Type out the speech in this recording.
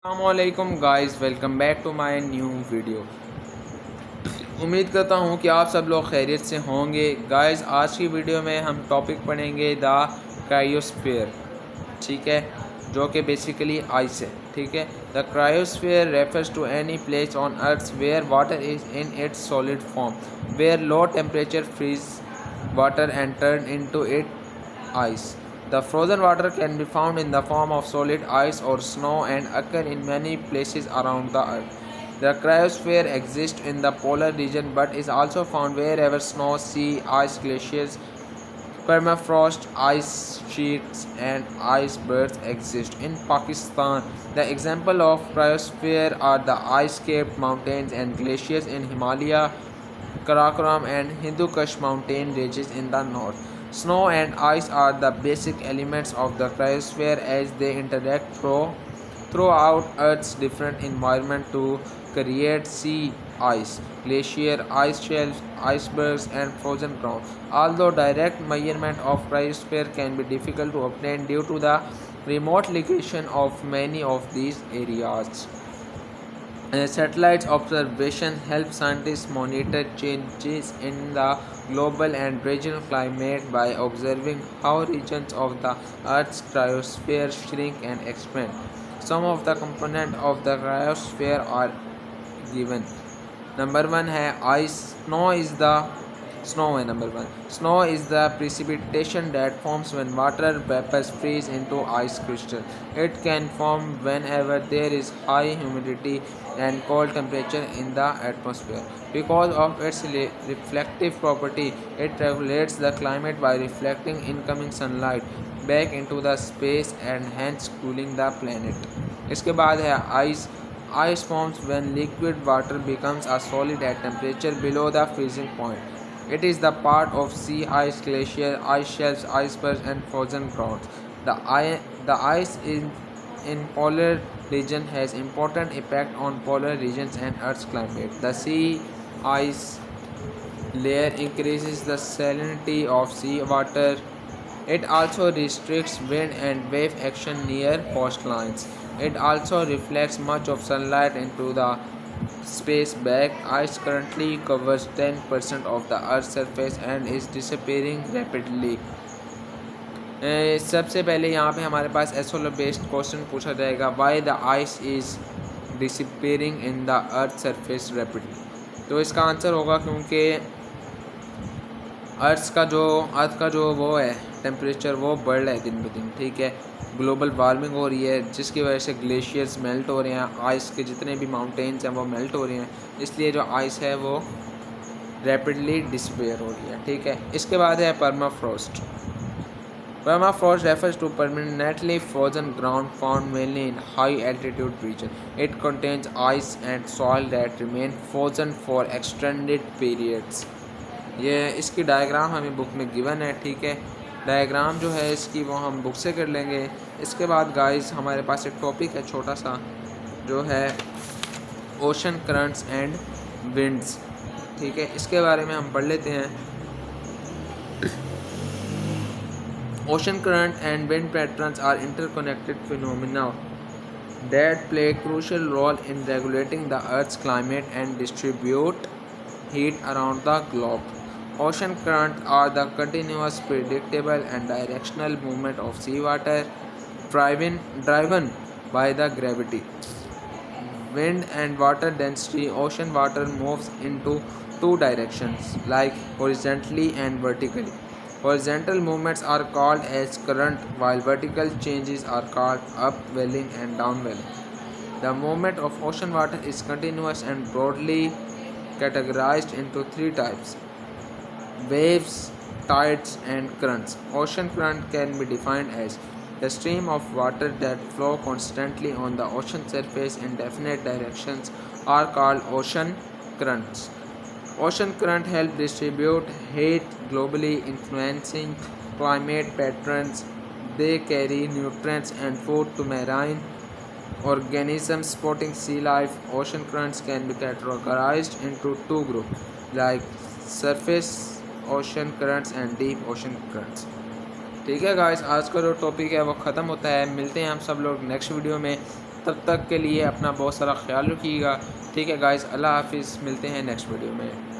अस्सलामुअलैकुम guys, welcome back to my new video. उम्मीद करता हूँ कि आप सब लोग खैरियत से होंगे। गाइस, आज की वीडियो में हम टॉपिक पढ़ेंगे द क्रायोस्फीयर, ठीक है, जो कि बेसिकली आइस है। ठीक है, the cryosphere refers to any place on earth where water is in its solid form, where low temperature freeze water and turn into it ice. The frozen water can be found in the form of solid ice or snow and occur in many places around the earth. The cryosphere exists in the polar region but is also found wherever snow, sea, ice glaciers, permafrost, ice sheets and icebergs exist. In Pakistan, the example of cryosphere are the ice-capped mountains and glaciers in Himalaya, Karakoram and Hindu Kush mountain ranges in the north. Snow and ice are the basic elements of the cryosphere as they interact throughout Earth's different environment to create sea ice, glacier, ice shelves, icebergs and frozen ground. Although direct measurement of cryosphere can be difficult to obtain due to the remote location of many of these areas. Satellite observation help scientists monitor changes in the global and regional climate by observing how regions of the Earth's cryosphere shrink and expand. Some of the components of the cryosphere are given. Number one है ice. Snow है number one. Snow is the precipitation that forms when water vapors freeze into ice crystal. It can form whenever there is high humidity and cold temperature in the atmosphere. Because of its reflective property, it regulates the climate by reflecting incoming sunlight back into the space and hence cooling the planet. इसके बाद है ice. Ice forms when liquid water becomes a solid at temperature below the freezing point. It is the part of sea ice, glacier, ice shelves, icebergs, and frozen grounds. The ice in polar region has important impact on polar regions and Earth's climate. The sea ice layer increases the salinity of sea water. It also restricts wind and wave action near coastlines. It also reflects much of sunlight into the space back. Ice currently covers 10% of the Earth's surface and is disappearing rapidly. सबसे पहले यहाँ पे हमारे पास एसोलो based question पूछा जाएगा, why the ice is disappearing in the earth surface rapidly. तो इसका answer होगा क्योंकि अर्थ का जो वो है टेम्परेचर वो बढ़ रहा है दिन ब दिन। ठीक है, ग्लोबल वार्मिंग हो रही है जिसकी वजह से ग्लेशियर्स मेल्ट हो रहे हैं, आइस के जितने भी माउंटेन्स हैं वो मेल्ट हो रहे हैं, इसलिए जो आइस है वो रैपिडली डिसअपियर हो रही है। ठीक है, इसके बाद है permafrost. Permafrost refers to permanently frozen ground found mainly in high altitude region. It contains ice and soil that remain frozen for extended periods. ये इसकी डायग्राम हमें बुक में गिवन है। ठीक है, डायग्राम जो है इसकी वो हम बुक से कर लेंगे। इसके बाद गाइस हमारे पास एक टॉपिक है छोटा सा, जो है ओशन करंट्स एंड विंड्स। ठीक है, इसके बारे में हम पढ़ लेते हैं। Ocean current and wind patterns are interconnected phenomena that play a crucial role in regulating the Earth's climate and distribute heat around the globe. Ocean currents are the continuous, predictable, and directional movement of seawater driven by the gravity, wind, and water density. Ocean water moves into two directions, like horizontally and vertically. Horizontal movements are called as current, while vertical changes are called upwelling and downwelling. The movement of ocean water is continuous and broadly categorized into three types: waves, tides, and currents. Ocean current can be defined as the stream of water that flow constantly on the ocean surface in definite directions are called ocean currents. Ocean currents help distribute heat globally, influencing climate patterns. They carry nutrients and food to marine organisms supporting sea life. Ocean currents can be categorized into two groups, like surface ocean currents and deep ocean currents. ठीक है guys, आज का जो topic है वो ख़त्म होता है। मिलते हैं हम सब लोग नेक्स्ट वीडियो में। तब तक के लिए अपना बहुत सारा ख्याल रखिएगा। ठीक है गाइस, अल्लाह हाफिज़, मिलते हैं नेक्स्ट वीडियो में।